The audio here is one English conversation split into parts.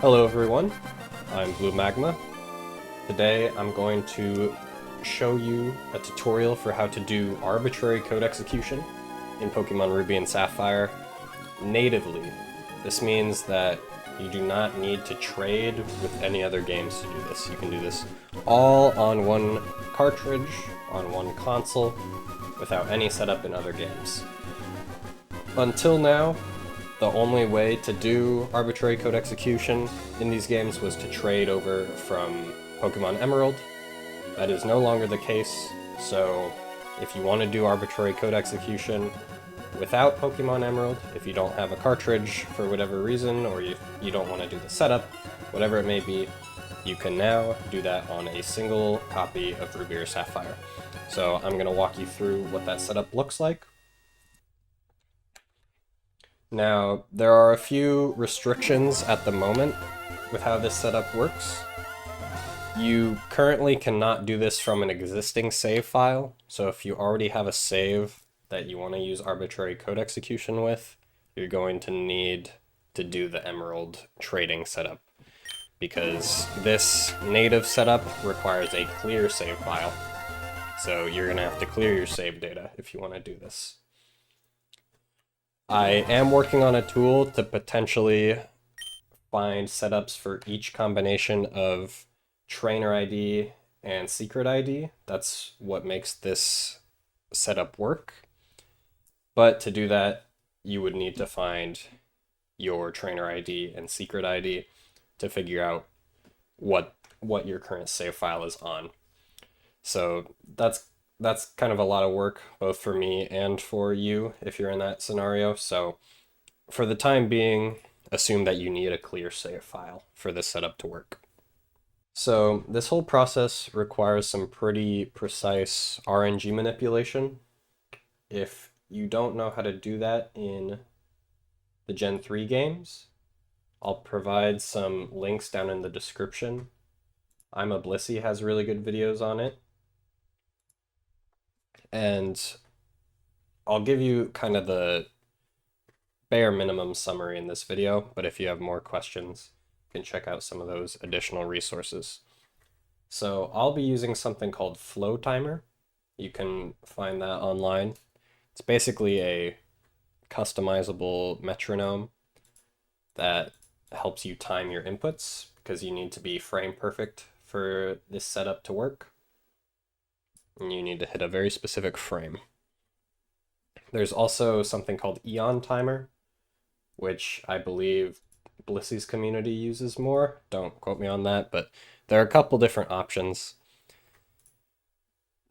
Hello everyone, I'm Blue Magma. Today I'm going to show you a tutorial for how to do arbitrary code execution in Pokemon Ruby and Sapphire natively. This means that you do not need to trade with any other games to do this. You can do this all on one cartridge, on one console, without any setup in other games. Until now, the only way to do arbitrary code execution in these games was to trade over from Pokemon Emerald. That is no longer the case, so if you want to do arbitrary code execution without Pokemon Emerald, if you don't have a cartridge for whatever reason, or you don't want to do the setup, whatever it may be, you can now do that on a single copy of Ruby or Sapphire. So I'm going to walk you through what that setup looks like. Now, there are a few restrictions at the moment with how this setup works. You currently cannot do this from an existing save file, so if you already have a save that you want to use arbitrary code execution with, you're going to need to do the Emerald trading setup, because this native setup requires a clear save file, so you're going to have to clear your save data if you want to do this. I am working on a tool to potentially find setups for each combination of trainer ID and secret ID. That's what makes this setup work. But to do that, you would need to find your trainer ID and secret ID to figure out what your current save file is on. So that's kind of a lot of work, both for me and for you if you're in that scenario. So for the time being, assume that you need a clear save file for this setup to work. So this whole process requires some pretty precise RNG manipulation. If you don't know how to do that in the Gen 3 games, I'll provide some links down in the description. I'm a Blissey has really good videos on it. And I'll give you kind of the bare minimum summary in this video, but if you have more questions, you can check out some of those additional resources. So I'll be using something called Flow Timer. You can find that online. It's basically a customizable metronome that helps you time your inputs, because you need to be frame perfect for this setup to work. And you need to hit a very specific frame. There's also something called Eon Timer, which I believe Blissey's community uses more. Don't quote me on that, but there are a couple different options.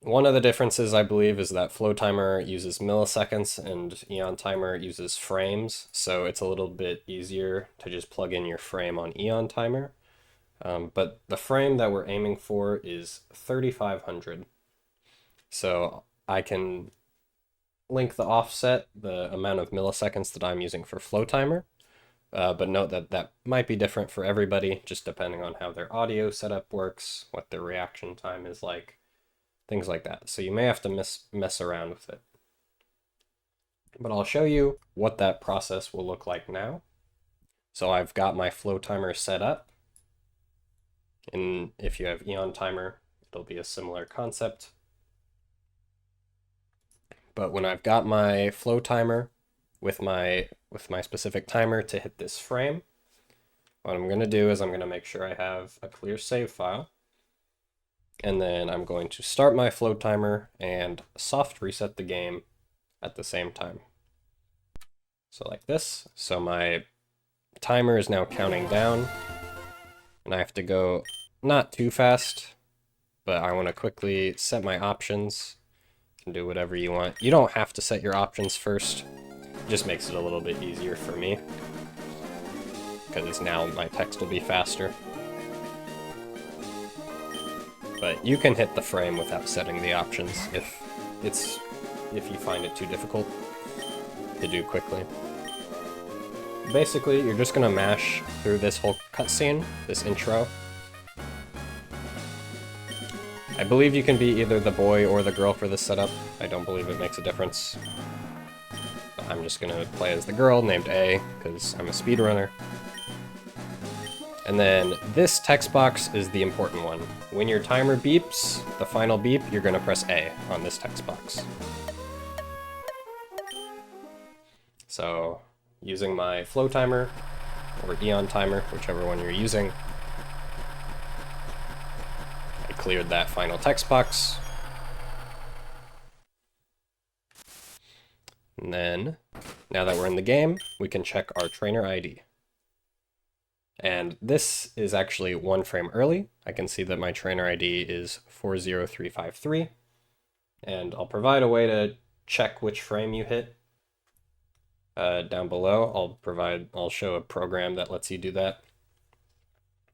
One of the differences, I believe, is that Flow Timer uses milliseconds and Eon Timer uses frames, so it's a little bit easier to just plug in your frame on Eon Timer. But the frame that we're aiming for is 3500. So I can link the offset, the amount of milliseconds that I'm using for Flow Timer, but note that that might be different for everybody, just depending on how their audio setup works, what their reaction time is like, things like that. So you may have to mess around with it. But I'll show you what that process will look like now. So I've got my Flow Timer set up, and if you have Eon Timer, it'll be a similar concept. But when I've got my Flow Timer with my specific timer to hit this frame, what I'm going to do is I'm going to make sure I have a clear save file. And then I'm going to start my Flow Timer and soft reset the game at the same time. So like this. So my timer is now counting down, and I have to go not too fast, but I want to quickly set my options. You can do whatever you want. You don't have to set your options first. It just makes it a little bit easier for me, because now my text will be faster. But you can hit the frame without setting the options if you find it too difficult to do quickly. Basically, you're just gonna mash through this whole cutscene, this intro. I believe you can be either the boy or the girl for this setup. I don't believe it makes a difference. I'm just gonna play as the girl named A, because I'm a speedrunner. And then this text box is the important one. When your timer beeps, the final beep, you're going to press A on this text box. So using my flow timer or Eon timer, whichever one you're using, I cleared that final text box. And then, now that we're in the game, we can check our trainer ID. And this is actually 1 frame early. I can see that my trainer ID is 40353. And I'll provide a way to check which frame you hit down below. I'll show a program that lets you do that.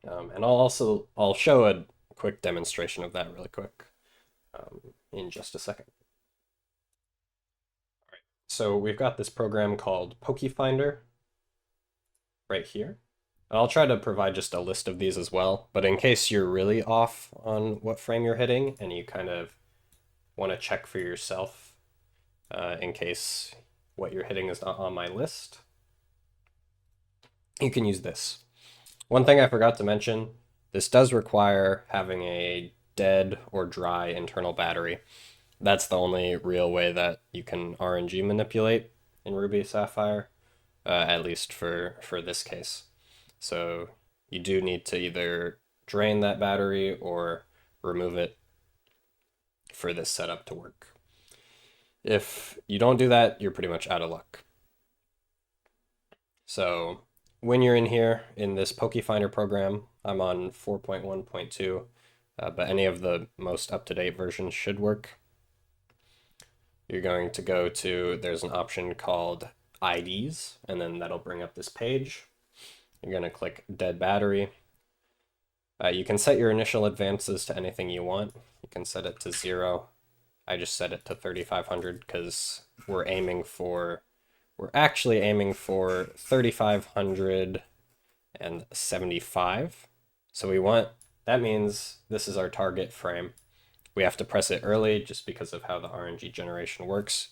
And I'll show a quick demonstration of that really quick in just a second. All right, so we've got this program called PokeFinder right here. I'll try to provide just a list of these as well, but in case you're really off on what frame you're hitting and you kind of want to check for yourself in case what you're hitting is not on my list, you can use this. One thing I forgot to mention, this does require having a dead or dry internal battery. That's the only real way that you can RNG manipulate in Ruby Sapphire, at least for this case. So you do need to either drain that battery or remove it for this setup to work. If you don't do that, you're pretty much out of luck. So when you're in here in this PokeFinder program, I'm on 4.1.2, but any of the most up-to-date versions should work. You're going to go to, there's an option called IDs, and then that'll bring up this page. You're going to click dead battery. You can set your initial advances to anything you want. You can set it to 0. I just set it to 3,500 because we're actually aiming for 3,575. So that means this is our target frame. We have to press it early just because of how the RNG generation works.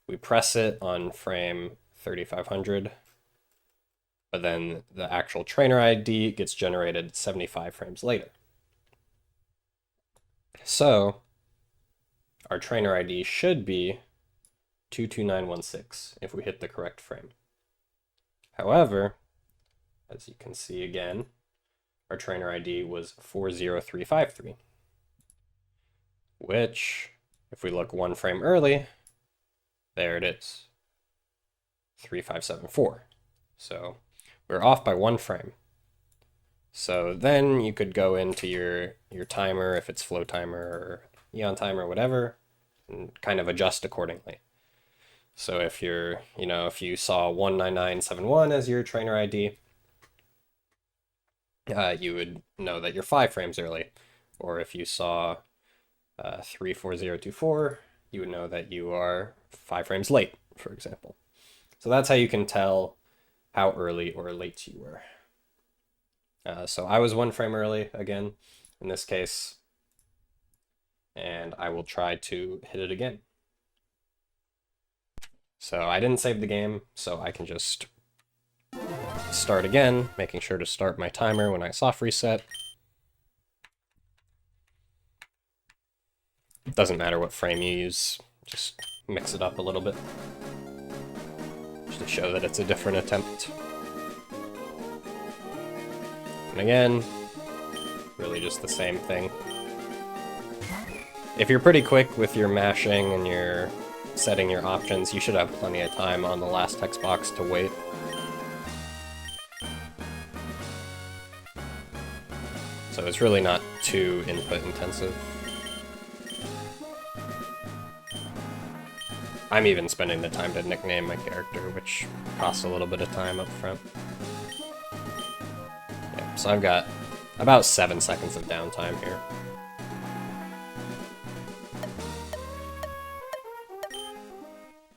We press it on frame 3,500. But then the actual trainer ID gets generated 75 frames later. So our trainer ID should be 22916 if we hit the correct frame. However, as you can see again, our trainer ID was 40353, which, if we look 1 frame early, there it is, 3574. So we're off by 1 frame. So then you could go into your timer, if it's flow timer or Eon timer or whatever, and kind of adjust accordingly. So if if you saw 19971 as your trainer ID, you would know that you're 5 frames early. Or if you saw 34024, you would know that you are 5 frames late, for example. So that's how you can tell how early or late you were. So I was 1 frame early again in this case, and I will try to hit it again. So I didn't save the game, so I can just start again, making sure to start my timer when I soft reset. It doesn't matter what frame you use, just mix it up a little bit, just to show that it's a different attempt. And again, really just the same thing. If you're pretty quick with your mashing and your setting your options, you should have plenty of time on the last text box to wait. So it's really not too input intensive. I'm even spending the time to nickname my character, which costs a little bit of time up front. Yeah, so I've got about 7 seconds of downtime here.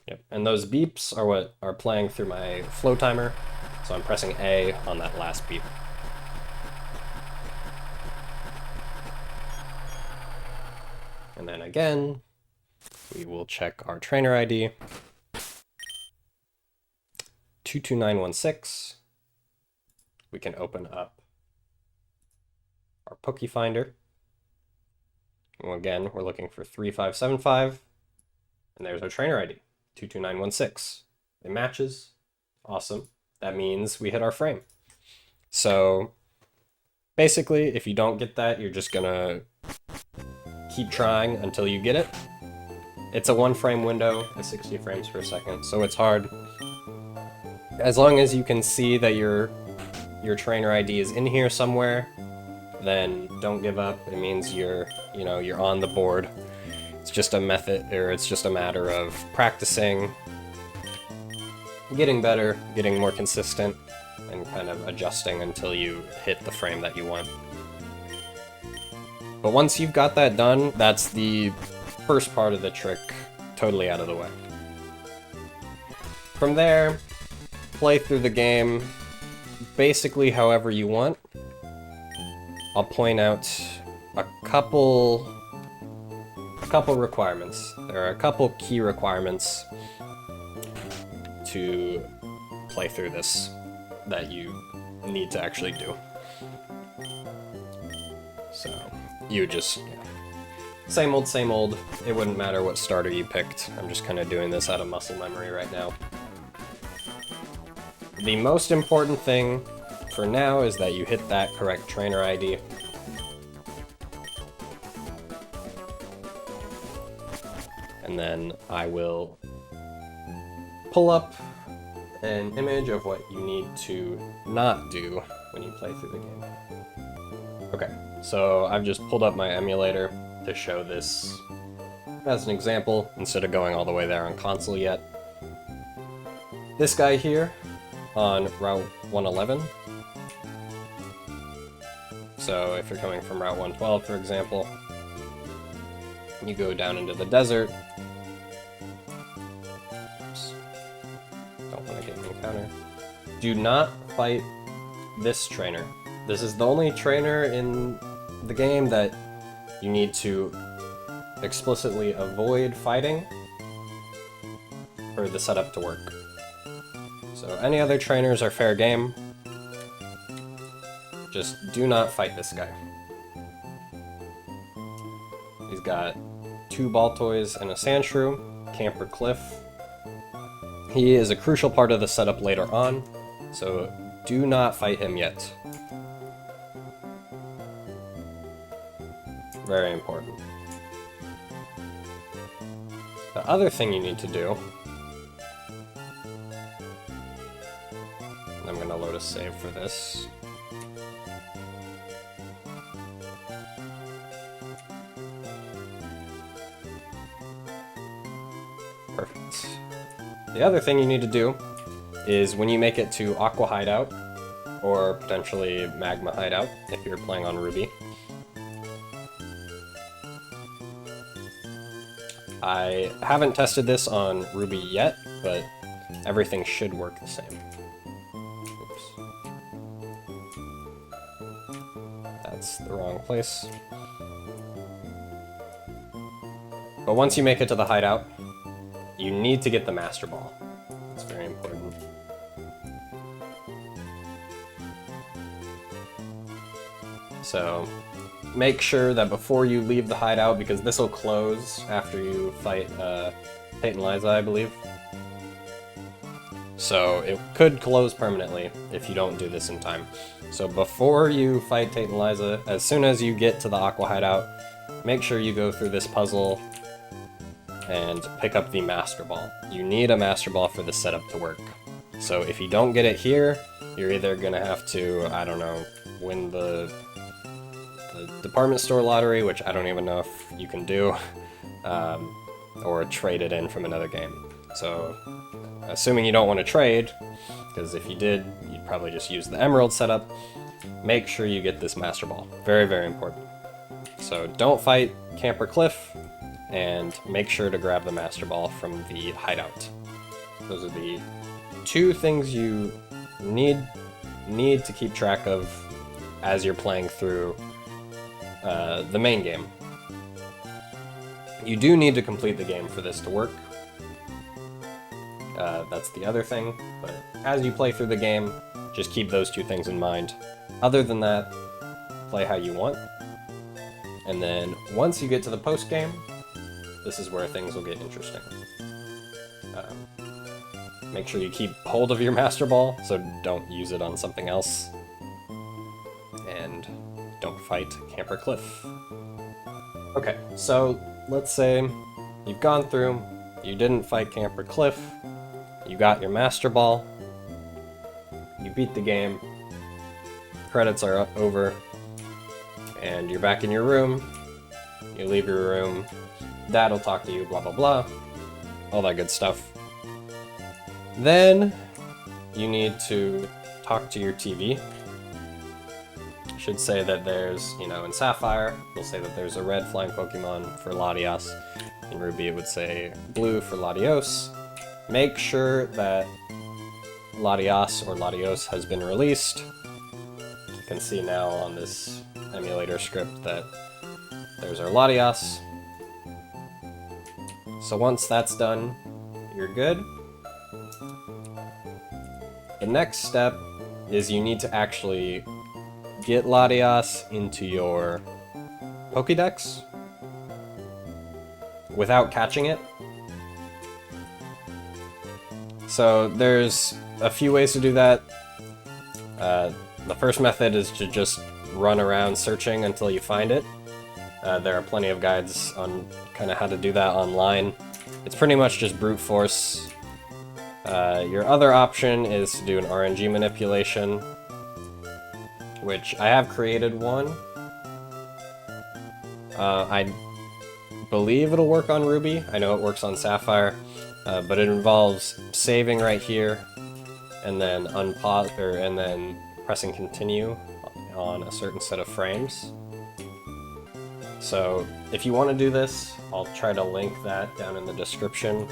Yep, and those beeps are what are playing through my flow timer, so I'm pressing A on that last beep. And then again, we will check our trainer ID, 22916. We can open up our Poke Finder. Well, again, we're looking for 3575, and there's our trainer ID, 22916. It matches. Awesome. That means we hit our frame. So basically, if you don't get that, you're just gonna keep trying until you get it. It's a 1-frame window at 60 frames per second, so it's hard. As long as you can see that your trainer ID is in here somewhere, then don't give up. It means you're on the board. It's just a method, or it's just a matter of practicing, getting better, getting more consistent, and kind of adjusting until you hit the frame that you want. But once you've got that done, that's the first part of the trick totally out of the way. From there, play through the game basically however you want. I'll point out a couple requirements. There are a couple key requirements to play through this that you need to actually do. So you just, same old, it wouldn't matter what starter you picked. I'm just kind of doing this out of muscle memory right now. The most important thing for now is that you hit that correct trainer ID. And then I will pull up an image of what you need to not do when you play through the game. Okay, so I've just pulled up my emulator to show this as an example, instead of going all the way there on console yet. This guy here on Route 111. So if you're coming from Route 112, for example, you go down into the desert. Oops. Don't want to get an encounter. Do not fight this trainer. This is the only trainer in the game that you need to explicitly avoid fighting for the setup to work. So any other trainers are fair game. Just do not fight this guy. He's got 2 Baltoys and a Sandshrew, Camper Cliff. He is a crucial part of the setup later on, so do not fight him yet. Very important. The other thing you need to do, and I'm going to load a save for this. Perfect. The other thing you need to do is when you make it to Aqua Hideout, or potentially Magma Hideout if you're playing on Ruby, I haven't tested this on Ruby yet, but everything should work the same. Oops. That's the wrong place. But once you make it to the hideout, you need to get the Master Ball. It's very important. So make sure that before you leave the hideout, because this will close after you fight Tate and Liza, I believe. So it could close permanently if you don't do this in time. So before you fight Tate and Liza, as soon as you get to the Aqua Hideout, make sure you go through this puzzle and pick up the Master Ball. You need a Master Ball for the setup to work. So if you don't get it here, you're either gonna have to, I don't know, win the department store lottery, which I don't even know if you can do, or trade it in from another game. So assuming you don't want to trade, because if you did, you'd probably just use the Emerald setup, make sure you get this Master Ball. Very, very important. So don't fight Camper Cliff, and make sure to grab the Master Ball from the hideout. Those are the 2 things you need to keep track of as you're playing through the main game. You do need to complete the game for this to work. That's the other thing, but as you play through the game, just keep those 2 things in mind. Other than that, play how you want. And then once you get to the post game, this is where things will get interesting. Make sure you keep hold of your Master Ball, so don't use it on something else. And don't fight Camper Cliff. Okay, so let's say you've gone through, you didn't fight Camper Cliff, you got your Master Ball, you beat the game, credits are over, and you're back in your room, you leave your room, Dad will talk to you, blah blah blah, all that good stuff. Then you need to talk to your TV. Should say that there's, in Sapphire, you'll say that there's a red flying Pokemon for Latias. In Ruby it would say blue for Latios. Make sure that Latias or Latios has been released. You can see now on this emulator script that there's our Latias. So once that's done, you're good. The next step is you need to actually get Latias into your Pokédex without catching it. So there's a few ways to do that. The first method is to just run around searching until you find it. There are plenty of guides on kind of how to do that online. It's pretty much just brute force. Your other option is to do an RNG manipulation, which I have created one. I believe it'll work on Ruby. I know it works on Sapphire, but it involves saving right here, and then and then pressing continue on a certain set of frames. So if you want to do this, I'll try to link that down in the description.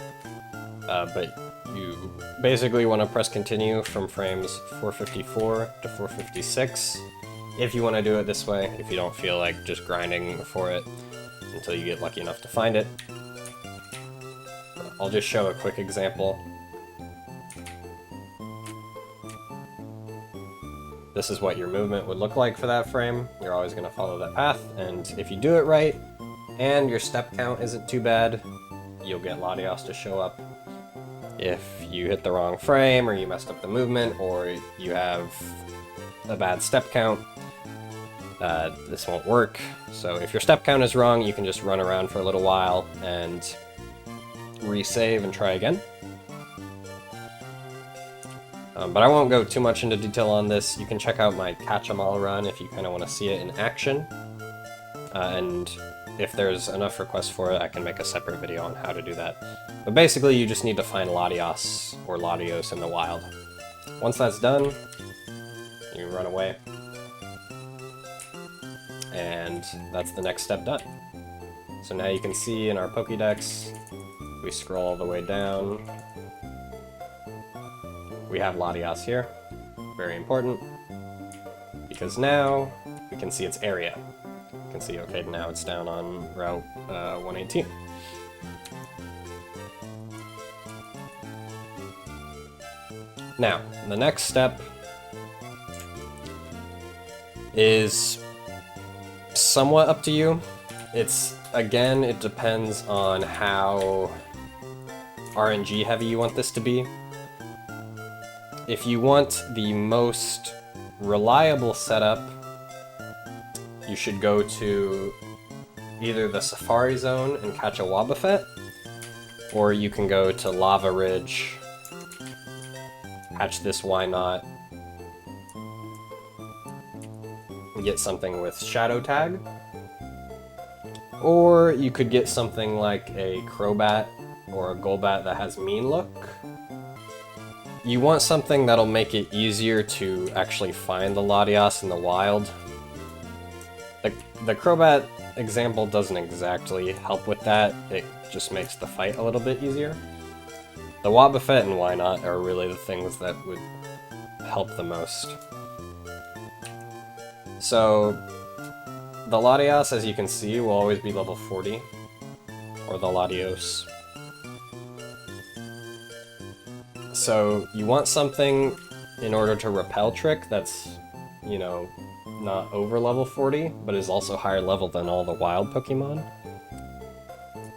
But you basically want to press continue from frames 454 to 456 if you want to do it this way, if you don't feel like just grinding for it until you get lucky enough to find it. I'll just show a quick example. This is what your movement would look like for that frame. You're always going to follow that path, and if you do it right and your step count isn't too bad, you'll get Latias to show up. If you hit the wrong frame, or you messed up the movement, or you have a bad step count, this won't work. So if your step count is wrong, you can just run around for a little while and resave and try again. But I won't go too much into detail on this. You can check out my Catch 'em All run if you kind of want to see it in action. And if there's enough requests for it, I can make a separate video on how to do that. But basically, you just need to find Latias or Latios in the wild. Once that's done, you run away. And that's the next step done. So now you can see in our Pokédex, we scroll all the way down. We have Latias here. Very important. Because now we can see its area. You can see, okay, now it's down on Route 118. Now, the next step is somewhat up to you. Again, it depends on how RNG heavy you want this to be. If you want the most reliable setup, you should go to either the Safari Zone and catch a Wobbuffet, or you can go to Lava Ridge, catch this Why Not, and get something with Shadow Tag. Or you could get something like a Crobat or a Golbat that has Mean Look. You want something that'll make it easier to actually find the Latias in the wild. The Crobat example doesn't exactly help with that, it just makes the fight a little bit easier. The Wobbuffet and Why Not are really the things that would help the most. So, the Latias, as you can see, will always be level 40, or the Latios. So, you want something in order to repel trick that's, not over level 40, but is also higher level than all the wild Pokemon.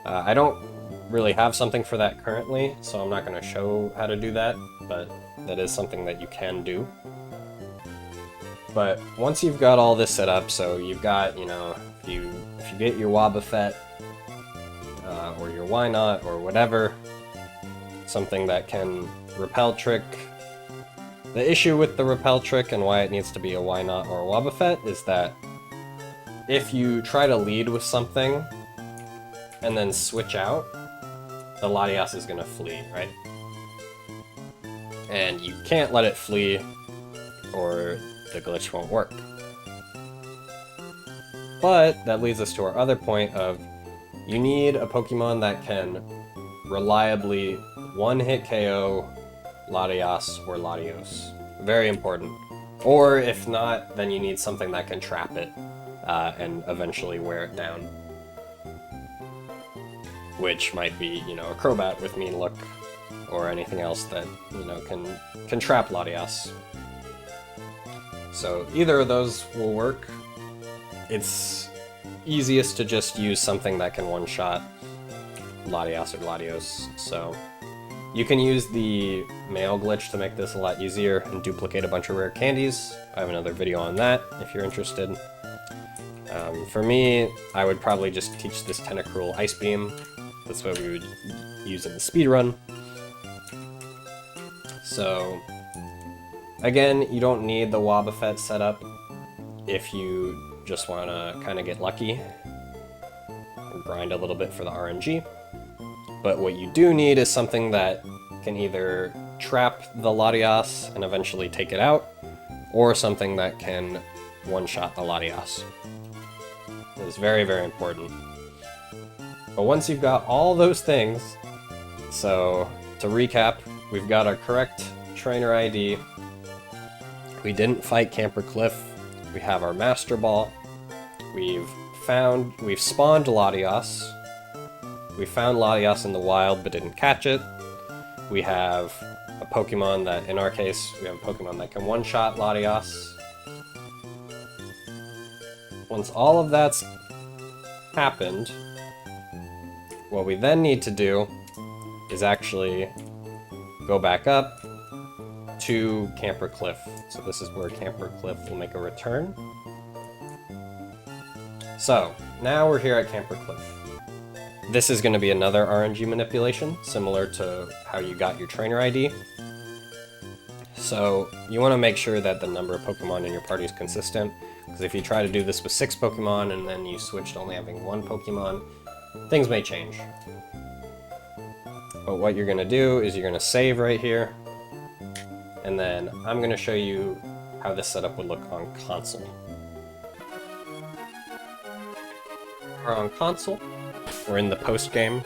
I don't really have something for that currently, so I'm not going to show how to do that, but that is something that you can do. But once you've got all this set up, so you've got, you know, if you get your Wobbuffet, or your Wynot, or whatever, something that can Repel Trick. The issue with the Repel Trick and why it needs to be a Wynot or a Wobbuffet is that if you try to lead with something and then switch out, the Latias is going to flee, right? And you can't let it flee or the glitch won't work. But that leads us to our other point of you need a Pokemon that can reliably one-hit KO Latias or Latios. Very important. Or if not, then you need something that can trap it and eventually wear it down. Which might be, you know, a Crobat with Mean Look or anything else that, you know, can trap Latias. So either of those will work. It's easiest to just use something that can one-shot Latias or Latios, so you can use the mail glitch to make this a lot easier and duplicate a bunch of rare candies. I have another video on that if you're interested. For me, I would probably just teach this Tentacruel Ice Beam. That's what we would use in the speedrun. So, again, you don't need the Wobbuffet setup if you just want to kind of get lucky and grind a little bit for the RNG. But what you do need is something that can either trap the Latias and eventually take it out, or something that can one-shot the Latias. It's very, very important. But once you've got all those things, so to recap, we've got our correct trainer ID, we didn't fight Camper Cliff, we have our Master Ball, we've spawned Latias, we found Latias in the wild but didn't catch it, we have a Pokemon that, in our case, we have a Pokemon that can one-shot Latias. Once all of that's happened, what we then need to do is actually go back up to Camper Cliff. So this is where Camper Cliff will make a return. So, now we're here at Camper Cliff. This is going to be another RNG manipulation, similar to how you got your trainer ID. So, you want to make sure that the number of Pokemon in your party is consistent, because if you try to do this with 6 Pokemon and then you switch to only having 1 Pokemon, things may change. But what you're going to do is you're going to save right here, and then I'm going to show you how this setup would look on console. We're on console. We're in the post-game.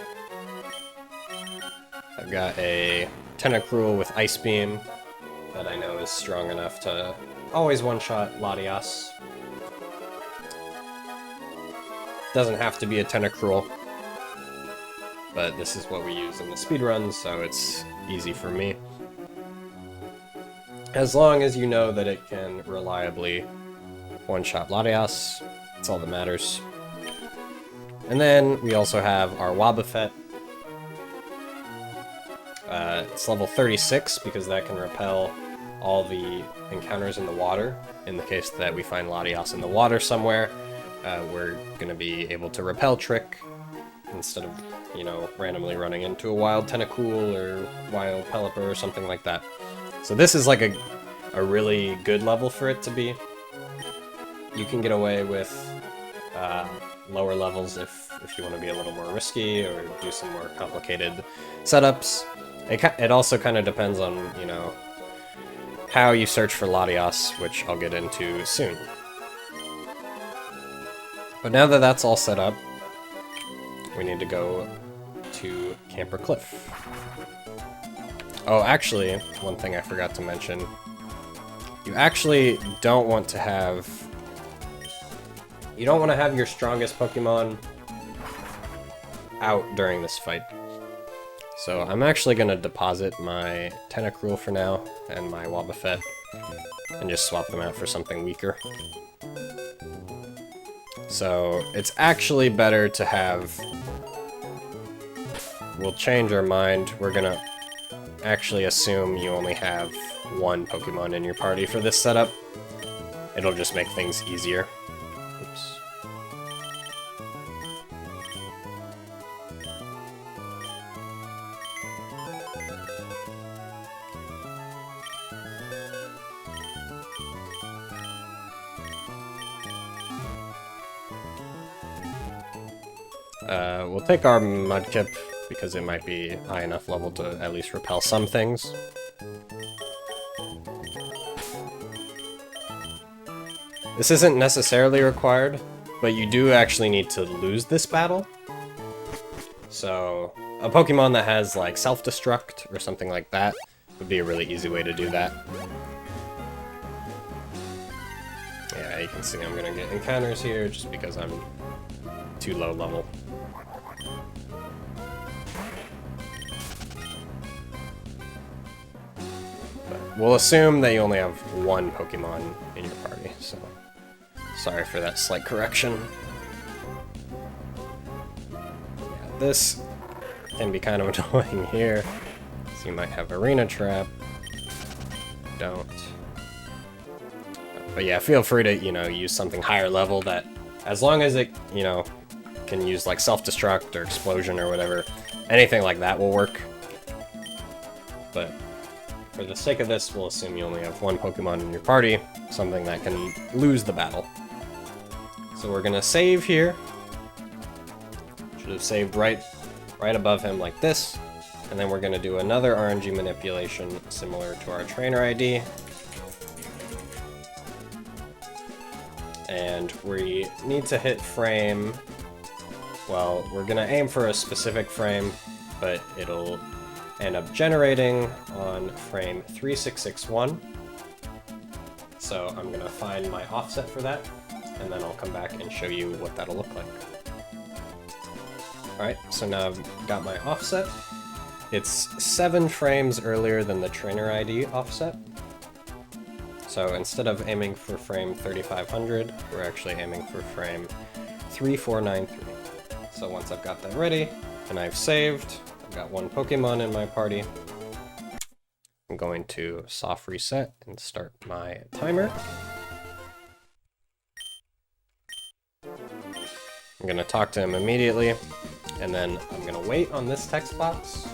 I've got a Tentacruel with Ice Beam that I know is strong enough to always one-shot Latias. Doesn't have to be a Tentacruel, but this is what we use in the speedruns, so it's easy for me. As long as you know that it can reliably one-shot Latias, that's all that matters. And then we also have our Wobbuffet. It's level 36 because that can repel all the encounters in the water. In the case that we find Latias in the water somewhere, we're going to be able to repel trick instead of, you know, randomly running into a wild Tentacool or wild Pelipper or something like that. So this is like a really good level for it to be. You can get away with lower levels if you want to be a little more risky or do some more complicated setups. It also kind of depends on, you know, how you search for Latias, which I'll get into soon. But now that that's all set up, we need to go to Camper Cliff. Oh, actually, one thing I forgot to mention. You actually don't want to have... You don't want to have your strongest Pokemon out during this fight. So I'm actually going to deposit my Tentacruel for now and my Wobbuffet and just swap them out for something weaker. So it's actually better to have... We'll change our mind. We're gonna actually assume you only have one Pokemon in your party for this setup. It'll just make things easier. Oops. We'll take our Mudkip because it might be high enough level to at least repel some things. This isn't necessarily required, but you do actually need to lose this battle. So, a Pokemon that has like self-destruct or something like that would be a really easy way to do that. Yeah, you can see I'm gonna get encounters here just because I'm too low level. But we'll assume that you only have one Pokemon in your party, so sorry for that slight correction. Yeah, this can be kind of annoying here. So you might have Arena Trap. Don't. But yeah, feel free to, use something higher level that, as long as it, can use like self-destruct or explosion or whatever, anything like that will work. But for the sake of this, we'll assume you only have one Pokemon in your party, something that can lose the battle. So we're gonna save here. Should have saved right above him like this. And then we're gonna do another RNG manipulation similar to our trainer ID. And we need to hit frame, well, we're gonna aim for a specific frame, but it'll end up generating on frame 3661. So I'm gonna find my offset for that, and then I'll come back and show you what that'll look like. Alright, so now I've got my offset. It's 7 frames earlier than the trainer ID offset. So instead of aiming for frame 3500, we're actually aiming for frame 3493. So once I've got that ready, and I've saved, I've got one Pokemon in my party, I'm going to soft reset and start my timer. I'm going to talk to him immediately, and then I'm going to wait on this text box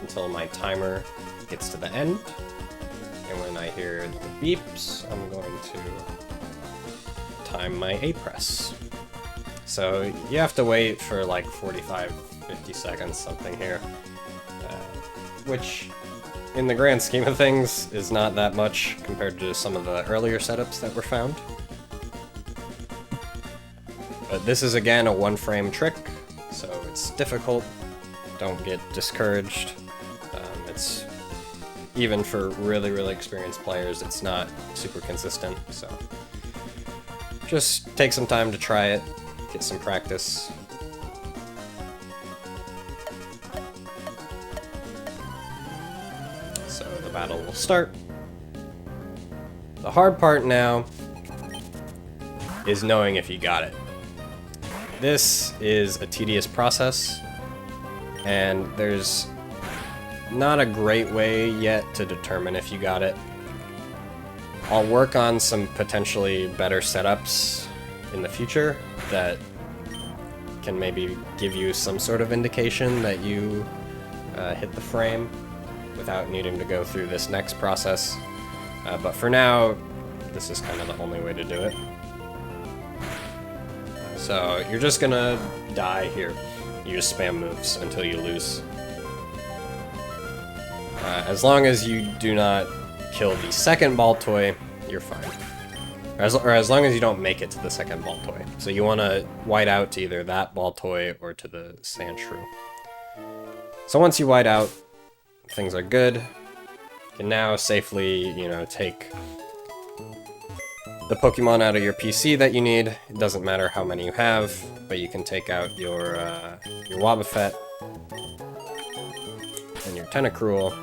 until my timer gets to the end. And when I hear the beeps, I'm going to time my A press. So you have to wait for like 45-50 seconds, something here. Which, in the grand scheme of things, is not that much compared to some of the earlier setups that were found. But this is again a one-frame trick, so it's difficult. Don't get discouraged. It's even for really, really experienced players, it's not super consistent, so just take some time to try it, get some practice. So the battle will start. The hard part now is knowing if you got it. This is a tedious process, and there's not a great way yet to determine if you got it. I'll work on some potentially better setups in the future that can maybe give you some sort of indication that you hit the frame without needing to go through this next process. But for now, this is kind of the only way to do it. So you're just gonna die here. You just spam moves until you lose. As long as you do not kill the second Baltoy, you're fine. Or as long as you don't make it to the second Baltoy. So you want to white out to either that Baltoy or to the Sandshrew. So once you white out, things are good. You can now safely, take the Pokemon out of your PC that you need. It doesn't matter how many you have, but you can take out your Wobbuffet and your Tentacruel.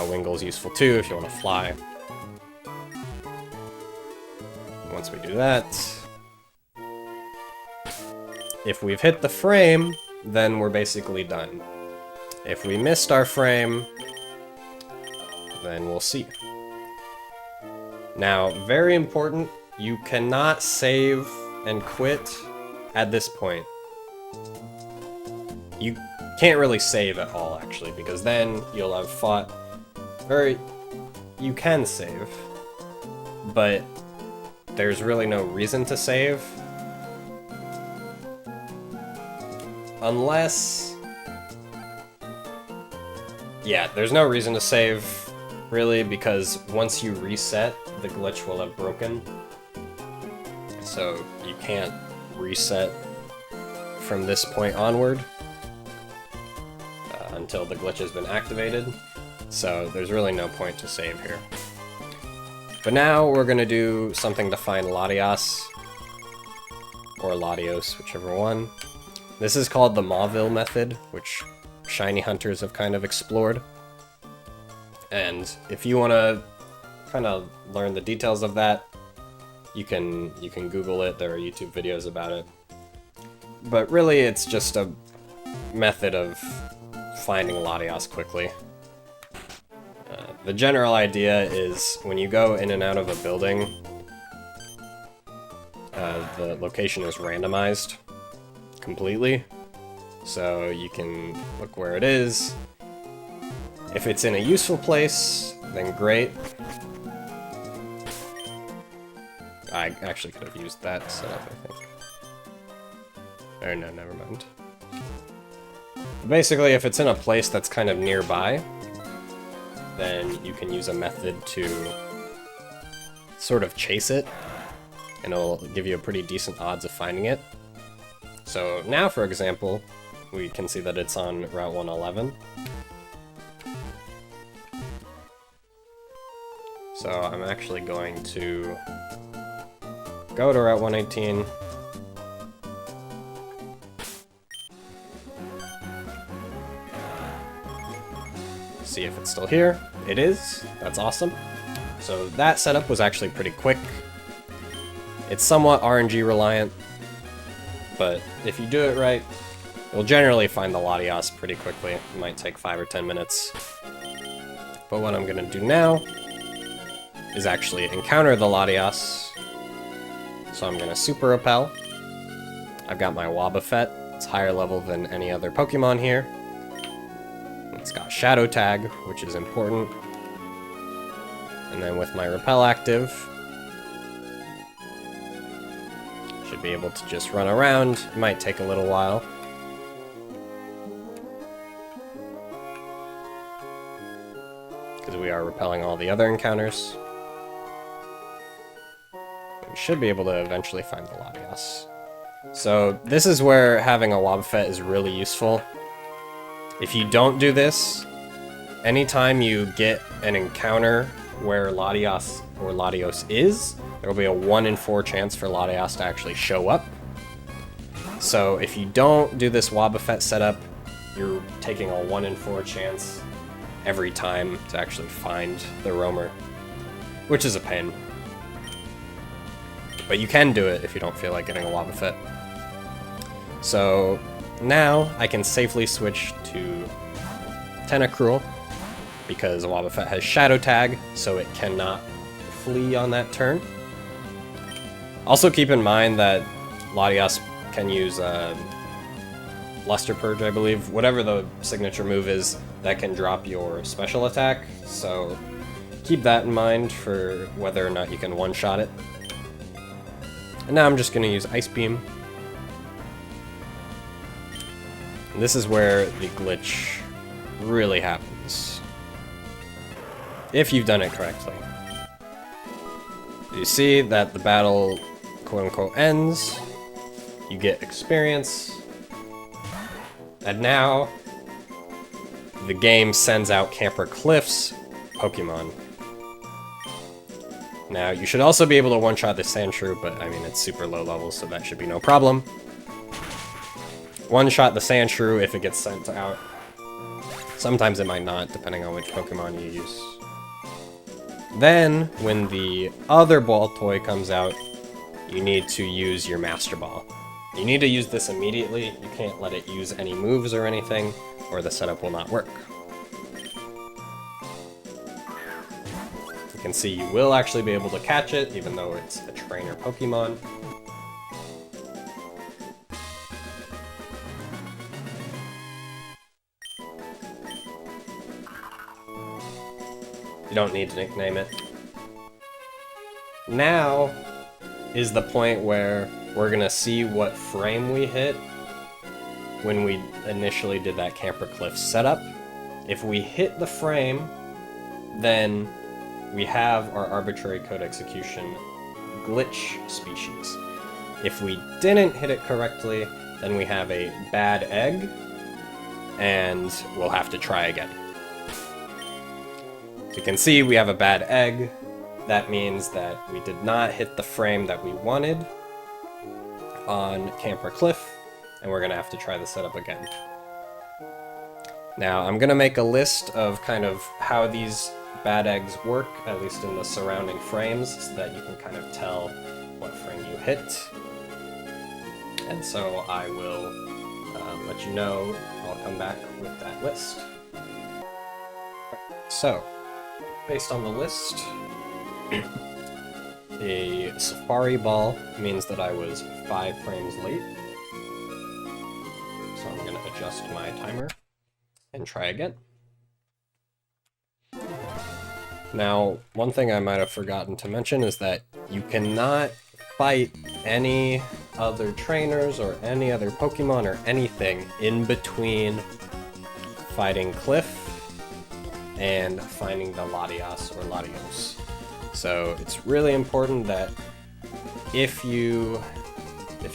Wingle's useful too if you want to fly. once we do that, if we've hit the frame, then we're basically done. If we missed our frame, then we'll see. Now, very important, you cannot save and quit at this point. You can't really save at all, actually, because then you'll have fought... Or, you can save, but there's really no reason to save. Unless... Yeah, there's no reason to save, really, because once you reset, the glitch will have broken. So you can't reset from this point onward until the glitch has been activated. So there's really no point to save here. But now we're going to do something to find Latias, or Latios, whichever one. This is called the Mauville method, which shiny hunters have kind of explored. And if you want to kind of learn the details of that, you can Google it. There are YouTube videos about it. But really, it's just a method of finding Latias quickly. The general idea is when you go in and out of a building, the location is randomized completely. So you can look where it is. If it's in a useful place, then great. I actually could have used that setup, I think. Or no, never mind. Basically, if it's in a place that's kind of nearby, then you can use a method to sort of chase it, and it'll give you a pretty decent odds of finding it. So now, for example, we can see that it's on Route 111. So I'm actually going to go to Route 118. See if it's still here. It is. That's awesome. So that setup was actually pretty quick. It's somewhat RNG reliant, but if you do it right, you'll generally find the Latias pretty quickly. It might take 5 or 10 minutes. But what I'm going to do now is actually encounter the Latias. So I'm going to super repel. I've got my Wobbuffet. It's higher level than any other Pokemon here. It's got Shadow Tag, which is important. And then with my Repel active, should be able to just run around. It might take a little while. Because we are repelling all the other encounters. We should be able to eventually find the Latias. So this is where having a Wobbuffet is really useful. If you don't do this, anytime you get an encounter where Latias or Latios is, there will be a 1 in 4 chance for Latias to actually show up. So if you don't do this Wobbuffet setup, you're taking a 1 in 4 chance every time to actually find the roamer, which is a pain. But you can do it if you don't feel like getting a Wobbuffet. So now I can safely switch to Tentacruel because Wobbuffet has Shadow Tag, so it cannot flee on that turn. Also keep in mind that Latias can use Luster Purge, I believe. Whatever the signature move is, that can drop your special attack, so keep that in mind for whether or not you can one-shot it. And now I'm just going to use Ice Beam. And this is where the glitch really happens, if you've done it correctly. You see that the battle, quote-unquote, ends, you get experience, and now the game sends out Camper Cliff's Pokemon. Now, you should also be able to one-shot the Sandshrew, but I mean, it's super low level, so that should be no problem. One-shot the Sandshrew if it gets sent out. Sometimes it might not, depending on which Pokemon you use. Then, when the other ball toy comes out, you need to use your Master Ball. You need to use this immediately. You can't let it use any moves or anything, or the setup will not work. You can see you will actually be able to catch it, even though it's a trainer Pokemon. You don't need to nickname it. Now is the point where we're gonna see what frame we hit when we initially did that Camper Cliff setup. If we hit the frame, then we have our arbitrary code execution glitch species. If we didn't hit it correctly, then we have a bad egg, and we'll have to try again. So you can see we have a bad egg. That means that we did not hit the frame that we wanted on Camper Cliff, and we're gonna have to try the setup again. Now, I'm gonna make a list of kind of how these bad eggs work, at least in the surrounding frames, so that you can kind of tell what frame you hit. And so I will let you know. I'll come back with that list. So, based on the list, a Sapphire ball means that I was 5 frames late. So I'm going to adjust my timer and try again. Now, one thing I might have forgotten to mention is that you cannot fight any other trainers or any other Pokemon or anything in between fighting Cliff and finding the Latias or Latios. So it's really important that if you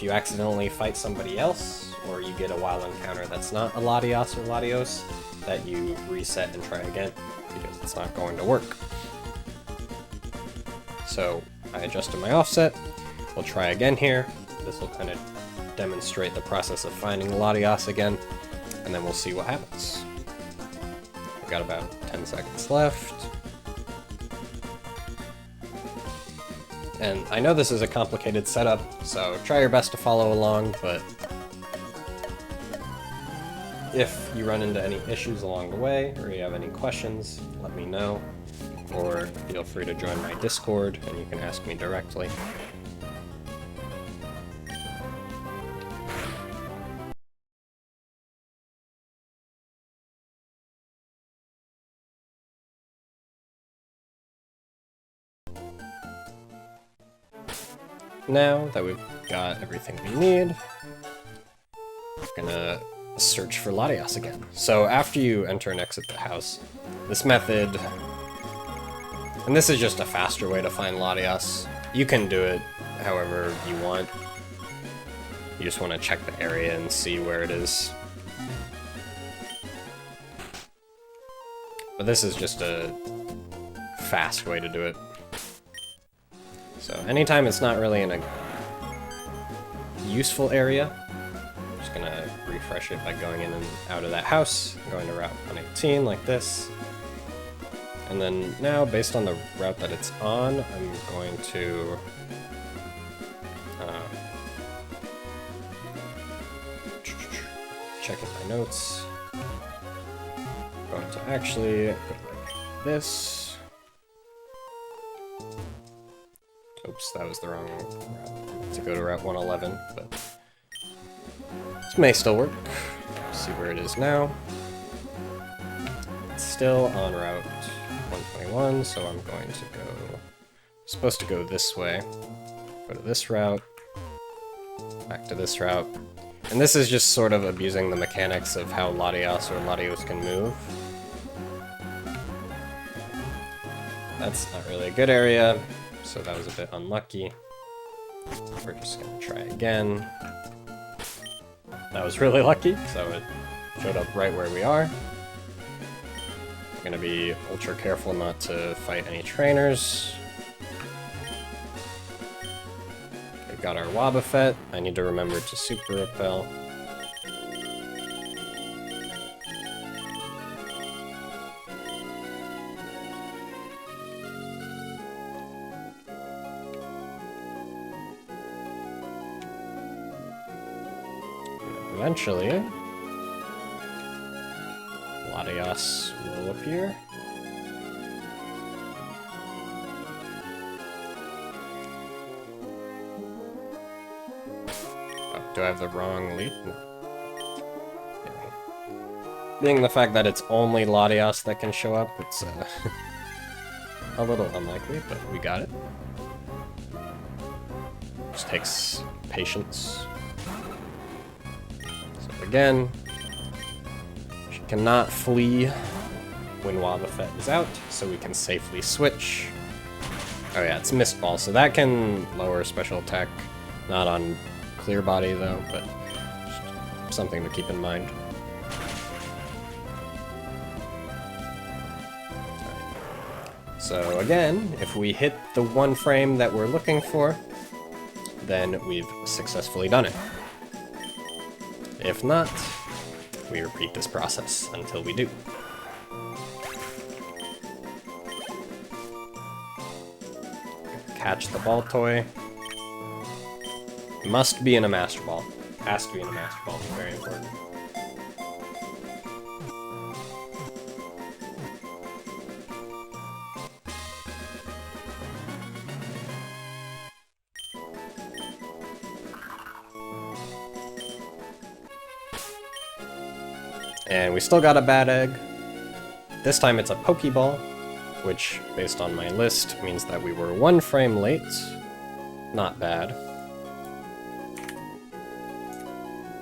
accidentally fight somebody else, or you get a wild encounter that's not a Latias or Latios, that you reset and try again, because it's not going to work. So I adjusted my offset. We'll try again here. This will kind of demonstrate the process of finding Latias again, and then we'll see what happens. We've got about 10 seconds left. And I know this is a complicated setup, so try your best to follow along, but if you run into any issues along the way, or you have any questions, let me know, or feel free to join my Discord, and you can ask me directly. Now that we've got everything we need, we're gonna search for Latias again. So after you enter and exit the house, this method, and this is just a faster way to find Latias. You can do it however you want. You just want to check the area and see where it is. But this is just a fast way to do it. So anytime it's not really in a useful area, I'm just gonna refresh it by going in and out of that house, going to Route 118 like this. And then now, based on the route that it's on, I'm going to checking my notes. I'm going to actually go like this. Oops, that was the wrong route. To go to Route 111, but this may still work. See where it is now. It's still on Route 121, so I'm going to go... supposed to go this way. Go to this route. Back to this route. And this is just sort of abusing the mechanics of how Latias or Latios can move. That's not really a good area, so that was a bit unlucky. We're just gonna try again. That was really lucky, so it showed up right where we are. We're gonna be ultra careful not to fight any trainers. We've got our Wobbuffet. I need to remember to Super Repel. eventually, Latias will appear. Oh, do I have the wrong lead? No. Being the fact that it's only Latias that can show up, it's a little unlikely, but we got it. Just takes patience. So again, she cannot flee when Wobbuffet is out, so we can safely switch. Oh yeah, it's Mist Ball, so that can lower special attack. Not on Clear Body though, but just something to keep in mind. So again, if we hit the one frame that we're looking for, then we've successfully done it. If not, we repeat this process until we do. Catch the ball toy. Must be in a Master Ball. Has to be in a Master Ball, very important. And we still got a bad egg. This time it's a Pokeball, which, based on my list, means that we were one frame late. Not bad.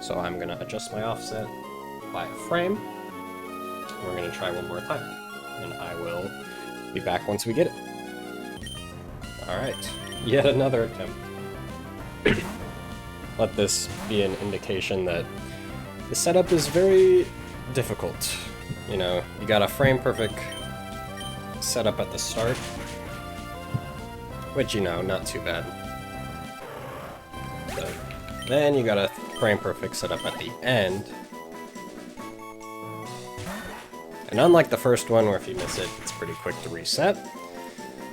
So I'm gonna adjust my offset by a frame. We're gonna try one more time, and I will be back once we get it. Alright, yet another attempt. Let this be an indication that the setup is very difficult. You know, you got a frame perfect setup at the start, which, you know, not too bad. But then you got a frame perfect setup at the end. And unlike the first one, where if you miss it, it's pretty quick to reset,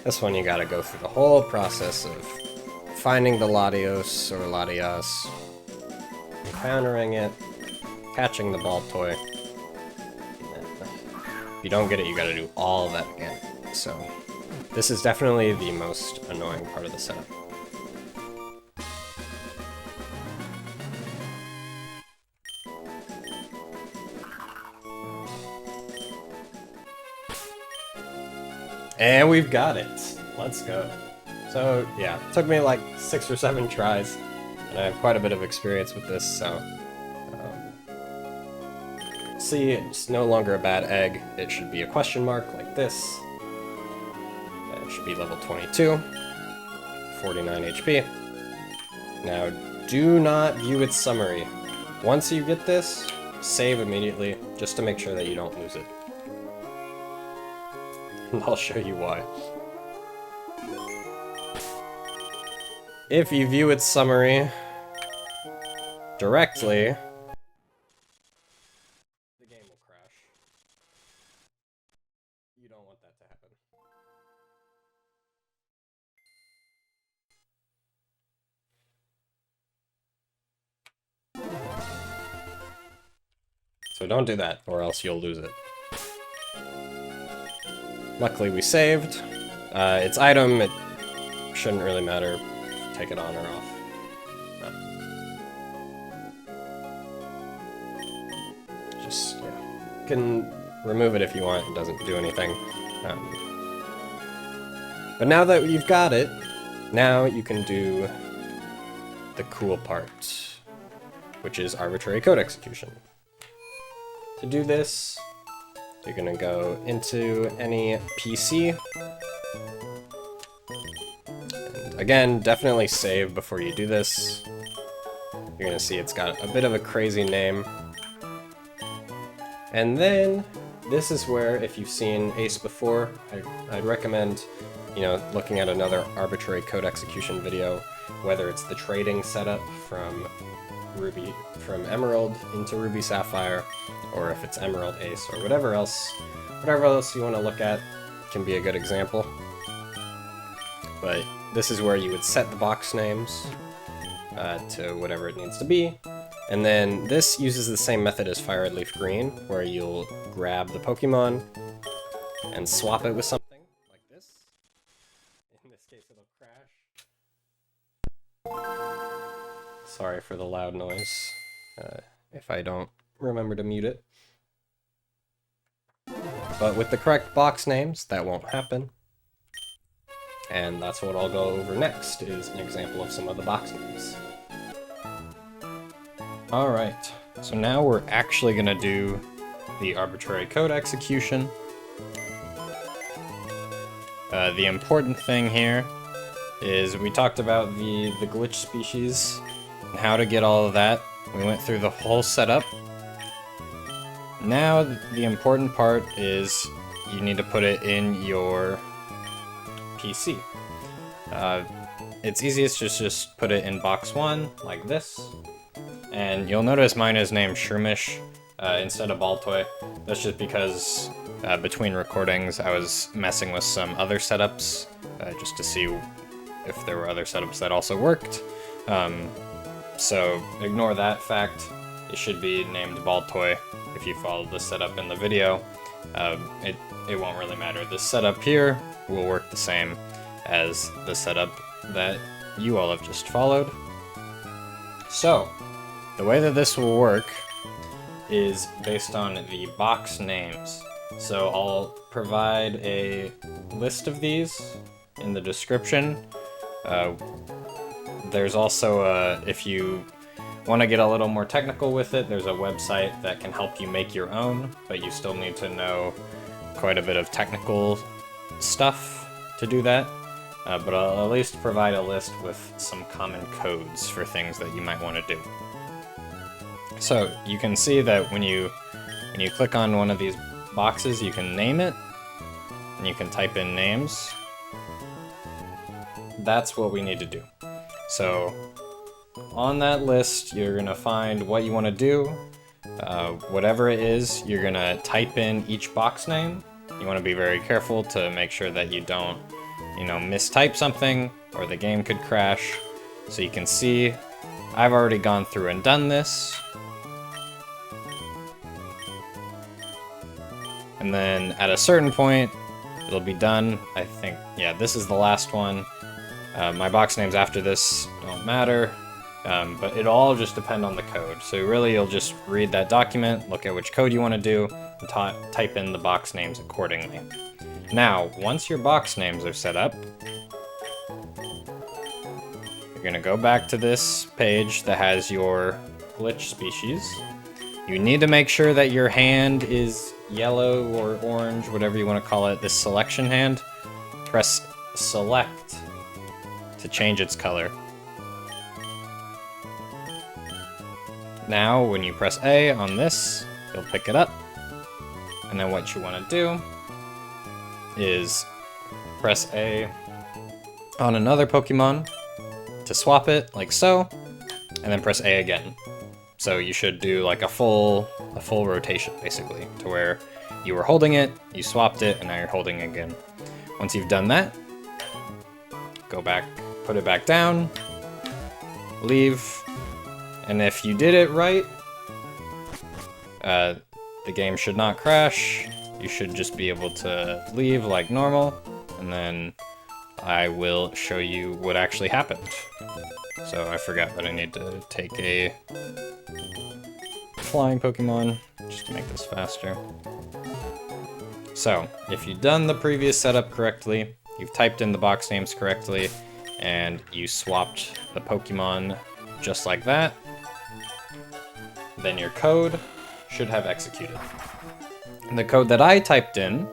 this one you gotta go through the whole process of finding the Latios or Latias, encountering it, catching the ball toy. If you don't get it, you gotta do all of that again. So this is definitely the most annoying part of the setup. And we've got it. Let's go. So yeah, it took me like 6 or 7 tries, and I have quite a bit of experience with this, so see, it's no longer a bad egg. It should be a question mark like this. It should be level 22, 49 HP. Now, do not view its summary. Once you get this, save immediately, just to make sure that you don't lose it. And I'll show you why. If you view its summary directly, the game will crash. You don't want that to happen. So don't do that, or else you'll lose it. Luckily we saved. Its item, it shouldn't really matter. Take it on or off. Just, yeah. You can remove it if you want, it doesn't do anything. But now that you've got it, now you can do the cool part, which is arbitrary code execution. To do this, you're gonna go into any PC. And again, definitely save before you do this. You're gonna see it's got a bit of a crazy name. And then, this is where, if you've seen Ace before, I'd recommend, you know, looking at another arbitrary code execution video, whether it's the trading setup from Emerald into Ruby Sapphire, or if it's Emerald Ace, or whatever else you want to look at can be a good example. But this is where you would set the box names to whatever it needs to be, And then this uses the same method as Fire Red Leaf Green, where you'll grab the Pokemon and swap it with something like this. In this case, it'll crash. Sorry for the loud noise, if I don't remember to mute it. But with the correct box names, that won't happen. And that's what I'll go over next, is an example of some of the box names. Alright, so now we're actually going to do the arbitrary code execution. The important thing here is we talked about the glitch species and how to get all of that. We went through the whole setup. Now the important part is you need to put it in your PC. It's easiest to just put it in box 1 like this. And you'll notice mine is named Shroomish instead of Baltoy. That's just because between recordings I was messing with some other setups just to see if there were other setups that also worked. So ignore that fact. It should be named Baltoy if you followed the setup in the video. It won't really matter. This setup here will work the same as the setup that you all have just followed. So, the way that this will work is based on the box names. So I'll provide a list of these in the description. There's also, if you want to get a little more technical with it, there's a website that can help you make your own, but you still need to know quite a bit of technical stuff to do that. But I'll at least provide a list with some common codes for things that you might want to do. So you can see that when you click on one of these boxes, you can name it, and you can type in names. That's what we need to do. So on that list, you're gonna find what you want to do. Whatever it is, you're gonna type in each box name. You want to be very careful to make sure that you don't, mistype something, or the game could crash. So you can see, I've already gone through and done this. And then at a certain point, it'll be done. I think, yeah, this is the last one. My box names after this don't matter, but it'll all just depend on the code. So really, you'll just read that document, look at which code you want to do, and type in the box names accordingly. Now, once your box names are set up, you're going to go back to this page that has your glitch species. You need to make sure that your hand is yellow or orange, whatever you want to call it, this selection hand. Press select to change its color. Now, when you press A on this, you'll pick it up. And then what you want to do is press A on another Pokemon to swap it, like so, and then press A again. So you should do like a full rotation, basically, to where you were holding it, you swapped it, and now you're holding it again. Once you've done that, go back, put it back down, leave, and if you did it right, the game should not crash. You should just be able to leave like normal, and then I will show you what actually happened. So I forgot that I need to take a flying Pokemon just to make this faster. So if you've done the previous setup correctly, you've typed in the box names correctly, and you swapped the Pokemon just like that, then your code should have executed. And the code that I typed in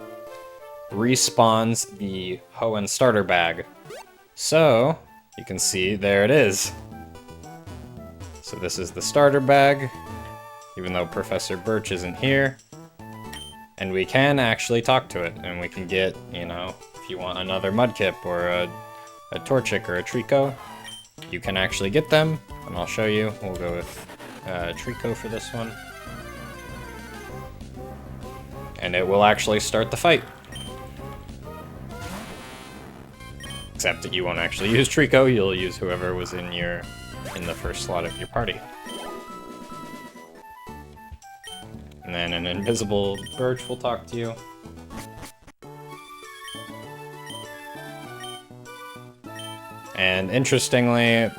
respawns the Hoenn starter bag. So you can see there it is. So this is the starter bag, even though Professor Birch isn't here. And we can actually talk to it, and we can get, if you want another Mudkip or a Torchic or a Trico, you can actually get them, and I'll show you. We'll go with Trico for this one. And it will actually start the fight. Except that you won't actually use Trico, you'll use whoever was in the first slot of your party. And then an invisible birch will talk to you. And interestingly,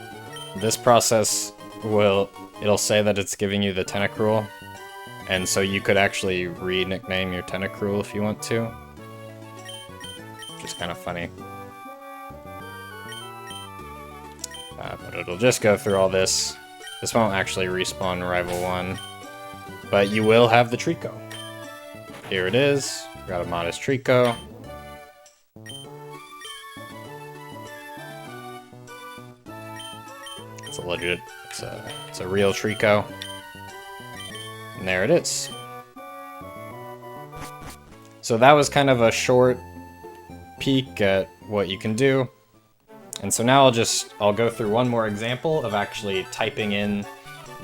this process it'll say that it's giving you the Tentacruel. And so you could actually re-nickname your Tentacruel if you want to. Which is kind of funny. But it'll just go through all this. This won't actually respawn Rival 1. But you will have the Trico. Here it is. We got a modest Trico. It's a legit, it's a real Trico. And there it is. So that was kind of a short peek at what you can do. And so now I'll go through one more example of actually typing in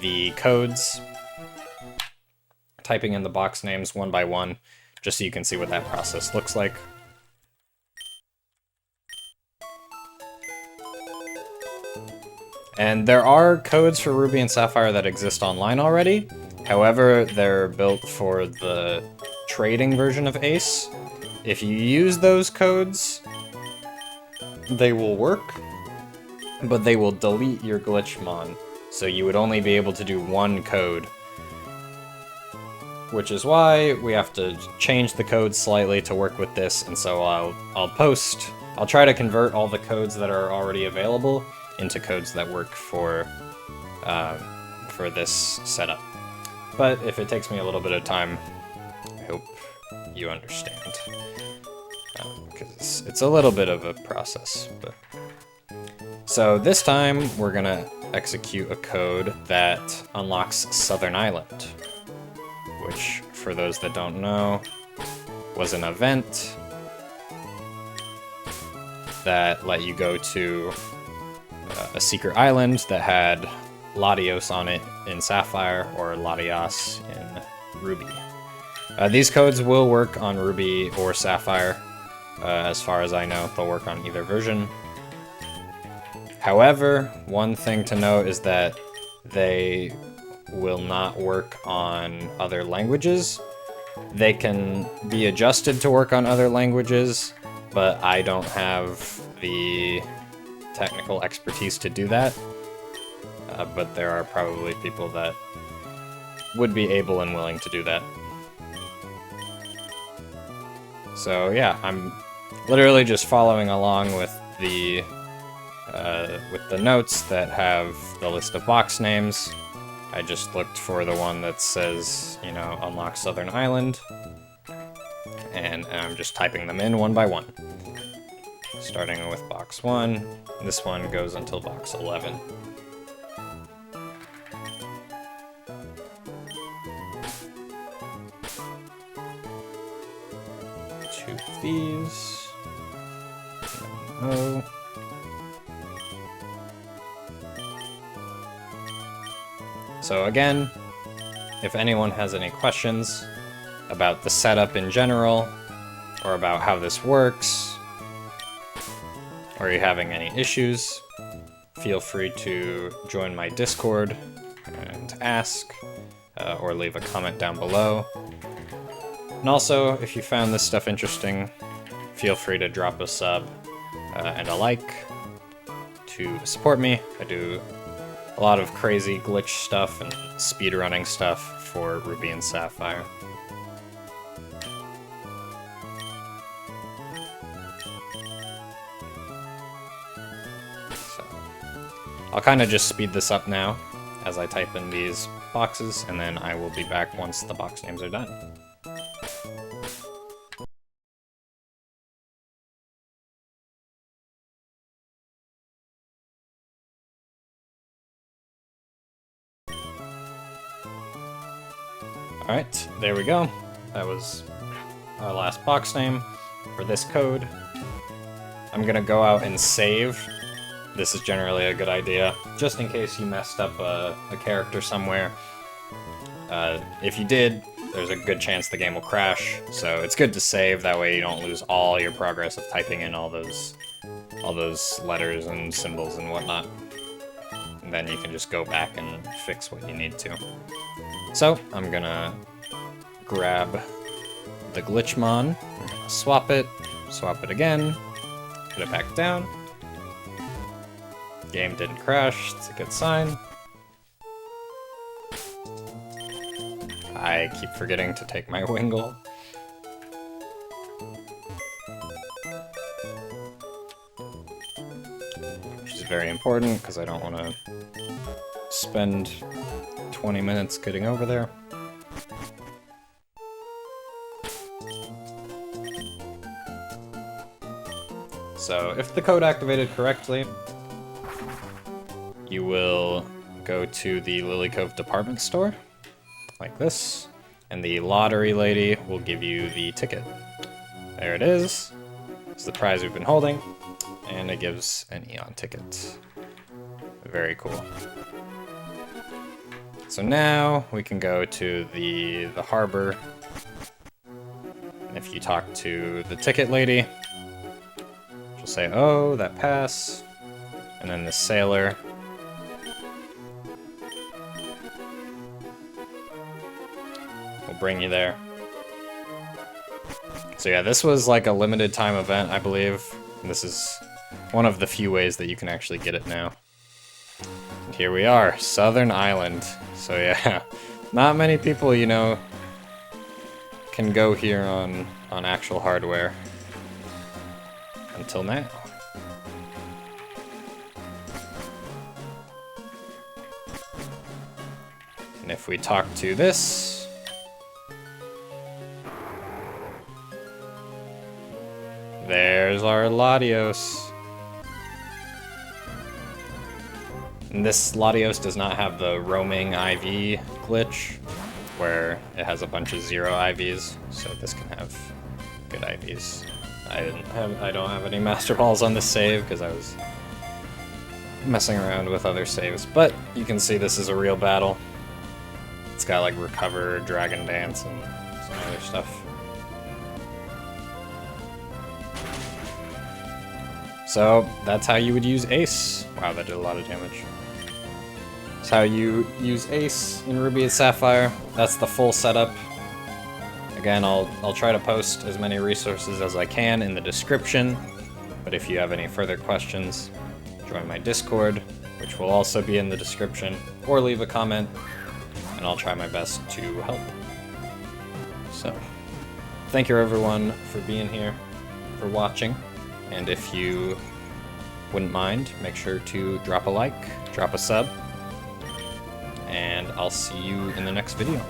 the codes, typing in the box names one by one, just so you can see what that process looks like. And there are codes for Ruby and Sapphire that exist online already. However, they're built for the trading version of Ace. If you use those codes, they will work, but they will delete your glitchmon. So you would only be able to do one code. Which is why we have to change the code slightly to work with this, and so I'll try to convert all the codes that are already available into codes that work for this setup. But if it takes me a little bit of time, I hope you understand. Because it's a little bit of a process. But so this time, we're gonna execute a code that unlocks Southern Island, which, for those that don't know, was an event that let you go to a secret island that had Latios on it in Sapphire, or Latias in Ruby. These codes will work on Ruby or Sapphire. As far as I know, they'll work on either version. However, one thing to note is that they will not work on other languages. They can be adjusted to work on other languages, but I don't have the technical expertise to do that. But there are probably people that would be able and willing to do that. So yeah, I'm literally just following along with the notes that have the list of box names. I just looked for the one that says, you know, unlock Southern Island, and I'm just typing them in one by one. Starting with box 1, this one goes until box 11. Two of these. No. So again, if anyone has any questions about the setup in general, or about how this works, or you're having any issues, feel free to join my Discord and ask, or leave a comment down below. And also, if you found this stuff interesting, feel free to drop a sub and a like to support me. I do a lot of crazy glitch stuff and speedrunning stuff for Ruby and Sapphire. So, I'll kind of just speed this up now as I type in these boxes, and then I will be back once the box names are done. Alright, there we go. That was our last box name for this code. I'm gonna go out and save. This is generally a good idea, just in case you messed up a character somewhere. If you did, there's a good chance the game will crash, so it's good to save, that way you don't lose all your progress of typing in all those letters and symbols and whatnot. And then you can just go back and fix what you need to. So, I'm gonna grab the Glitchmon, swap it again, put it back down. Game didn't crash, it's a good sign. I keep forgetting to take my Wingull. Which is very important, because I don't want to spend 20 minutes getting over there. So, if the code activated correctly, you will go to the Lily Cove department store, like this, and the lottery lady will give you the ticket. There it is. It's the prize we've been holding, and it gives an Eon ticket. Very cool. So now we can go to the harbor, and if you talk to the ticket lady, she'll say, oh, that pass, and then the sailor will bring you there. So yeah, this was like a limited time event, I believe. And this is one of the few ways that you can actually get it now. And here we are, Southern Island. So yeah, not many people, you know, can go here on actual hardware. Until now. And if we talk to this, there's our Latios. And this Latios does not have the roaming IV glitch, where it has a bunch of 0 IVs, so this can have good IVs. I don't have any Master Balls on this save because I was messing around with other saves, but you can see this is a real battle. It's got like Recover, Dragon Dance, and some other stuff. So that's how you would use Ace. Wow, that did a lot of damage. That's how you use Ace in Ruby and Sapphire. That's the full setup. Again, I'll try to post as many resources as I can in the description, but if you have any further questions, join my Discord, which will also be in the description, or leave a comment, and I'll try my best to help. So, thank you everyone for being here, for watching, and if you wouldn't mind, make sure to drop a like, drop a sub, and I'll see you in the next video.